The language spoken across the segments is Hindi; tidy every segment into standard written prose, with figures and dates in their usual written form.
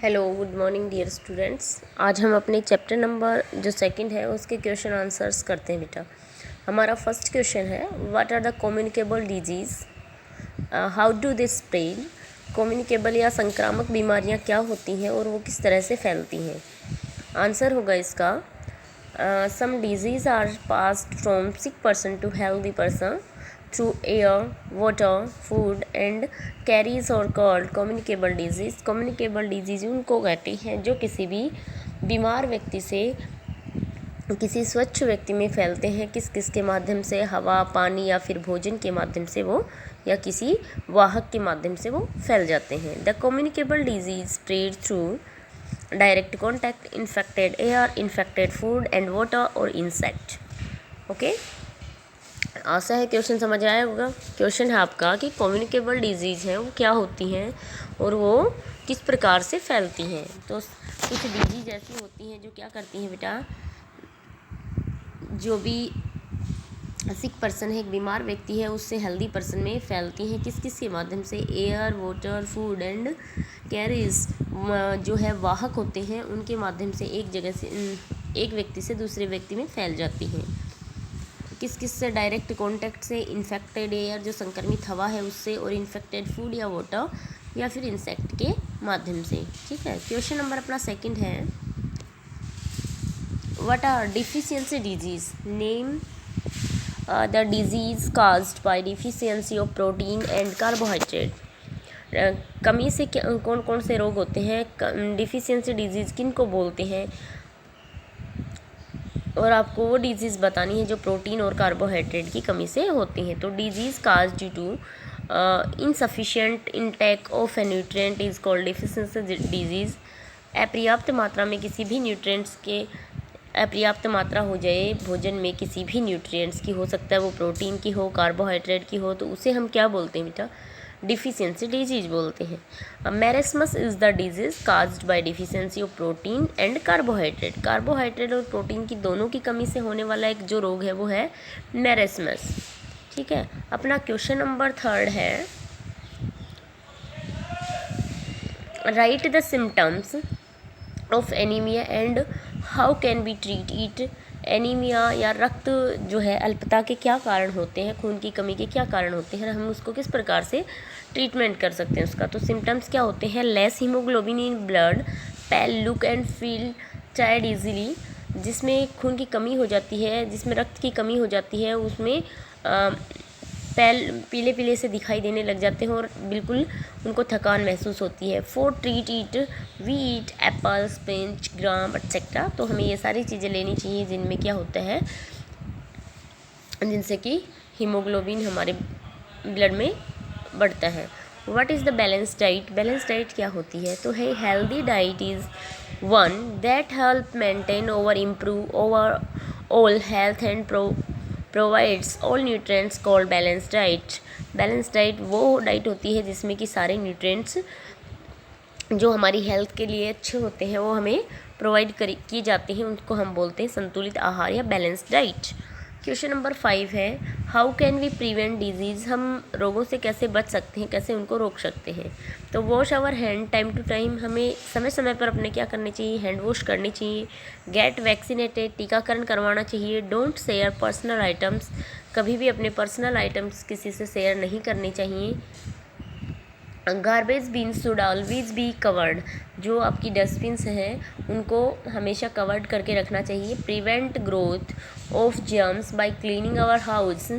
Hello, good morning dear students. आज हम अपने चैप्टर नंबर जो सेकंड है उसके क्वेश्चन आंसर्स करते हैं बेटा। हमारा फर्स्ट क्वेश्चन है, what are the communicable diseases, how do they spread. Communicable या संक्रामक बीमारियां क्या होती हैं और वो किस तरह से फैलती हैं। आंसर होगा इसका, some diseases are passed from sick person to healthy person through air, water, food and carries or called communicable disease। communicable disease उनको कहते हैं जो किसी भी बीमार व्यक्ति से किसी स्वच्छ व्यक्ति में फैलते हैं। किस किस के माध्यम से? हवा, पानी या फिर भोजन के माध्यम से वो, या किसी वाहक के माध्यम से वो फैल जाते हैं। The communicable disease spread through direct contact, infected air, infected food and water और इंसेक्ट। ओके, आशा है क्वेश्चन समझ आया होगा। क्वेश्चन है आपका कि कम्युनिकेबल डिजीज़ हैं वो क्या होती हैं और वो किस प्रकार से फैलती हैं। तो कुछ डिजीज़ ऐसी होती हैं जो क्या करती हैं बेटा, जो भी सिक पर्सन है, एक बीमार व्यक्ति है, उससे हेल्दी पर्सन में फैलती हैं। किस किस के माध्यम से? Air, water, food and carries, जो है वाहक होते हैं, उनके माध्यम से एक जगह से, एक व्यक्ति से दूसरे व्यक्ति में फैल जाती हैं। किस किस से? डायरेक्ट कॉन्टैक्ट से, इन्फेक्टेड एयर जो संक्रमित हवा है उससे, और इन्फेक्टेड फूड या वाटर या फिर इंसेक्ट के माध्यम से। ठीक है, क्वेश्चन नंबर अपना सेकंड है, what are deficiency disease, name the disease caused by deficiency of protein and carbohydrate. कमी से कौन कौन से रोग होते हैं? डिफिशियंसी डिजीज़ किन को बोलते हैं, और आपको वो डिजीज़ बतानी है जो प्रोटीन और कार्बोहाइड्रेट की कमी से होती हैं। तो disease cause due to insufficient intake of a nutrient is called deficiency disease. अपर्याप्त मात्रा में किसी भी न्यूट्रिएंट्स के, अपर्याप्त मात्रा हो जाए भोजन में किसी भी न्यूट्रिएंट्स की, हो सकता है वो प्रोटीन की हो, कार्बोहाइड्रेट की हो, तो उसे हम क्या बोलते हैं बेटा? डिफिशियंसी डिजीज बोलते हैं। Marasmus is the disease caused by deficiency of protein and carbohydrate. Carbohydrate और प्रोटीन की दोनों की कमी से होने वाला एक जो रोग है वो है मैरेस्मस। ठीक है, अपना क्वेश्चन नंबर थर्ड है, right the symptoms of anaemia and how can be treat it. Anaemia या रक्त जो है अल्पता के क्या कारण होते हैं, खून की कमी के क्या कारण होते हैं, हम उसको किस प्रकार से ट्रीटमेंट कर सकते हैं उसका। तो सिम्टम्स क्या होते हैं? Less haemoglobin in blood, pale look and feel tired easily, जिसमें खून की कमी हो जाती है, जिसमें रक्त की कमी हो जाती है, उसमें पीले पीले से दिखाई देने लग जाते हैं और बिल्कुल उनको थकान महसूस होती है। For treat it we eat apple, spinach, gram etcetera. तो हमें ये सारी चीज़ें लेनी चाहिए जिनमें क्या होता है, जिनसे कि हीमोग्लोबिन हमारे ब्लड में बढ़ता है। What is the balance diet? Balance diet क्या होती है? तो है healthy diet is one that help maintain और improve overall health and provides all nutrients called balance diet. Balance diet वो डाइट होती है जिसमें कि सारे न्यूट्रिएंट्स जो हमारी हेल्थ के लिए अच्छे होते हैं वो हमें प्रोवाइड किए जाते हैं, उनको हम बोलते हैं संतुलित आहार या बैलेंस डाइट। क्वेश्चन नंबर 5 है, how can we prevent disease. हम रोगों से कैसे बच सकते हैं, कैसे उनको रोक सकते हैं। तो wash our hand time to time, हमें समय समय पर अपने क्या करने चाहिए? हैंड वॉश करनी चाहिए। गेट वैक्सीनेटेड, टीकाकरण करवाना चाहिए। डोंट शेयर पर्सनल आइटम्स, कभी भी अपने पर्सनल आइटम्स किसी से शेयर नहीं करने चाहिए। Garbage beans should always be covered, जो आपकी डस्टबिन्स हैं उनको हमेशा कवर्ड करके रखना चाहिए। Prevent growth of germs by cleaning our house,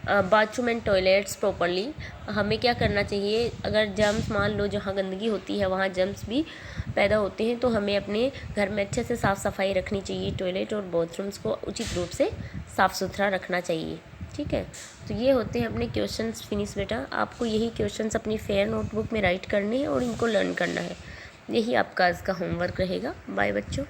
bathroom and toilets properly. हमें क्या करना चाहिए, अगर जर्म्स, मान लो जहाँ गंदगी होती है वहाँ जर्म्स भी पैदा होते हैं, तो हमें अपने घर में अच्छे से साफ़ सफाई रखनी चाहिए। टॉयलेट और बाथरूम्स को उचित रूप से साफ़ सुथरा रखना चाहिए। ठीक है, तो ये होते हैं अपने क्वेश्चंस फिनिश बेटा। आपको यही क्वेश्चंस अपनी फेयर नोटबुक में राइट करने हैं और इनको लर्न करना है। यही आपका आज का होमवर्क रहेगा। बाय बच्चों।